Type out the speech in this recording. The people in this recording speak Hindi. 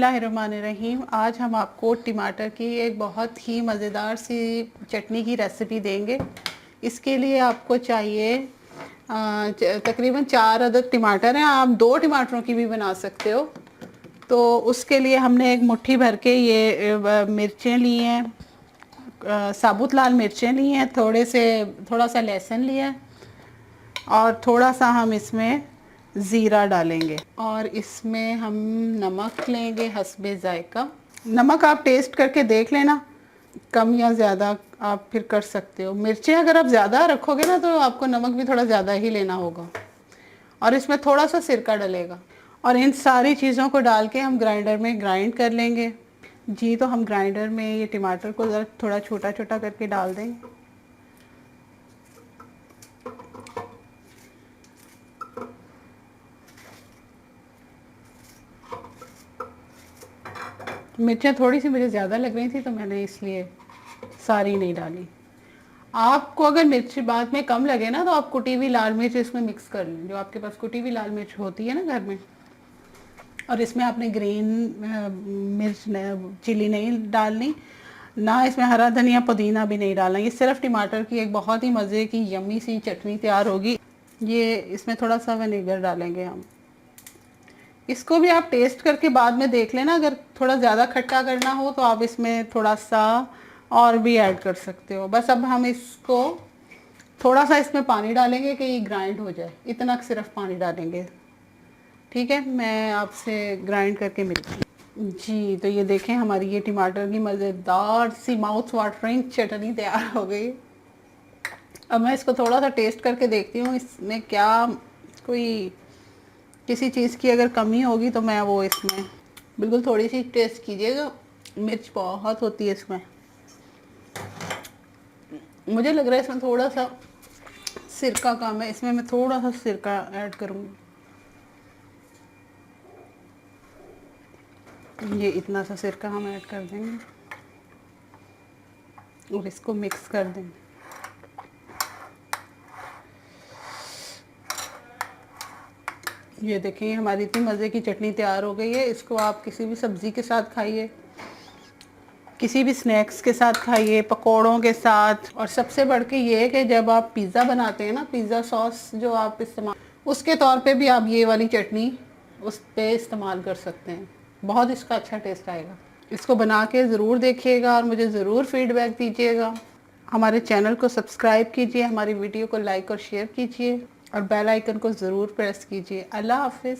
बिस्मिल्लाहिर्रहमानिर्रहीम। आज हम आपको टमाटर की एक बहुत ही मज़ेदार सी चटनी की रेसिपी देंगे। इसके लिए आपको चाहिए तकरीबन 4 अदद टमाटर हैं। आप 2 टमाटरों की भी बना सकते हो। तो उसके लिए हमने एक मुट्ठी भर के ये मिर्चें ली हैं, साबुत लाल मिर्चें ली हैं, थोड़ा सा लहसुन लिया है और थोड़ा सा हम इसमें ज़ीरा डालेंगे और इसमें हम नमक लेंगे हस्बे ज़ायका। नमक आप टेस्ट करके देख लेना, कम या ज़्यादा आप फिर कर सकते हो। मिर्चें अगर आप ज़्यादा रखोगे ना तो आपको नमक भी थोड़ा ज़्यादा ही लेना होगा। और इसमें थोड़ा सा सिरका डलेगा और इन सारी चीज़ों को डाल के हम ग्राइंडर में ग्राइंड कर लेंगे। जी, तो हम ग्राइंडर में ये टमाटर को ज़रा थोड़ा छोटा छोटा करके डाल देंगे। मिर्चें थोड़ी सी मुझे ज़्यादा लग रही थी तो मैंने इसलिए सारी नहीं डाली। आपको अगर मिर्च बाद में कम लगे ना तो आप कुटी हुई लाल मिर्च इसमें मिक्स कर लें, जो आपके पास कुटी हुई लाल मिर्च होती है ना घर में। और इसमें आपने ग्रीन मिर्च चिली नहीं डालनी, ना इसमें हरा धनिया पुदीना भी नहीं डालना। ये सिर्फ टमाटर की एक बहुत ही मज़े की यम्मी सी चटनी तैयार होगी। ये इसमें थोड़ा सा विनेगर डालेंगे हम। इसको भी आप टेस्ट करके बाद में देख लेना, अगर थोड़ा ज़्यादा खट्टा करना हो तो आप इसमें थोड़ा सा और भी ऐड कर सकते हो। बस अब हम इसको थोड़ा सा इसमें पानी डालेंगे कि ये ग्राइंड हो जाए, इतना सिर्फ पानी डालेंगे। ठीक है, मैं आपसे ग्राइंड करके मिलती हूँ। जी, तो ये देखें हमारी ये टमाटर की मज़ेदार सी माउथ वाटरिंग चटनी तैयार हो गई। अब मैं इसको थोड़ा सा टेस्ट करके देखती हूँ इसमें क्या कोई किसी चीज़ की अगर कमी होगी तो मैं वो इसमें बिल्कुल थोड़ी सी टेस्ट कीजिएगा। मिर्च बहुत होती है इसमें। मुझे लग रहा है इसमें थोड़ा सा सिरका कम है, इसमें मैं थोड़ा सा सिरका ऐड करूँगी। ये इतना सा सिरका हम ऐड कर देंगे और इसको मिक्स कर देंगे। ये देखिए हमारी इतनी मज़े की चटनी तैयार हो गई है। इसको आप किसी भी सब्ज़ी के साथ खाइए, किसी भी स्नैक्स के साथ खाइए, पकोड़ों के साथ। और सबसे बढ़ के ये है कि जब आप पिज़्ज़ा बनाते हैं ना, पिज़्ज़ा सॉस जो आप इस्तेमाल उसके तौर पे भी आप ये वाली चटनी उस पे इस्तेमाल कर सकते हैं। बहुत इसका अच्छा टेस्ट आएगा। इसको बना के ज़रूर देखिएगा और मुझे ज़रूर फीडबैक दीजिएगा। हमारे चैनल को सब्सक्राइब कीजिए, हमारी वीडियो को लाइक और शेयर कीजिए और बेल आइकन को ज़रूर प्रेस कीजिए। अल्लाह हाफिज़।